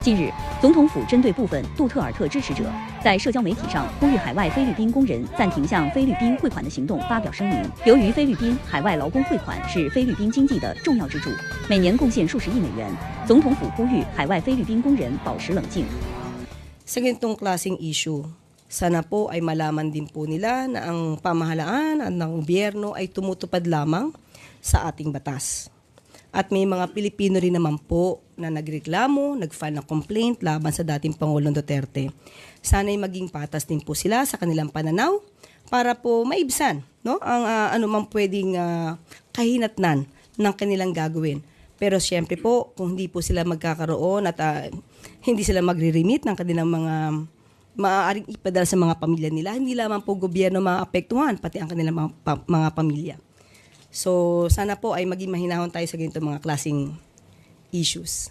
近日，总统府针对部分杜特尔特支持者在社交媒体上呼吁海外菲律宾工人暂停向菲律宾汇款的行动发表声明。由于菲律宾海外劳工汇款是菲律宾经济的重要支柱，每年贡献数十亿美元，总统府呼吁海外菲律宾工人保持冷静。Sa ganitong klaseng issue, sana po ay malaman din po nila na ang pamahalaan at ng gobyerno ay tumutupad lamang sa ating batas. At may mga Pilipino rin naman po na nagreklamo, nag-file ng complaint laban sa dating Pangulong Duterte. Sana'y maging patas din po sila sa kanilang pananaw para po maibsan, no, ang anumang pwedeng kahinatnan ng kanilang gagawin. Pero siyempre po, kung hindi po sila magkakaroon at hindi sila magre-remit ng kanilang mga maaaring ipadala sa mga pamilya nila, hindi lamang po gobyerno maapektuhan, pati ang kanilang mga pamilya. So, sana po ay maging mahinahon tayo sa ganito mga klaseng issues.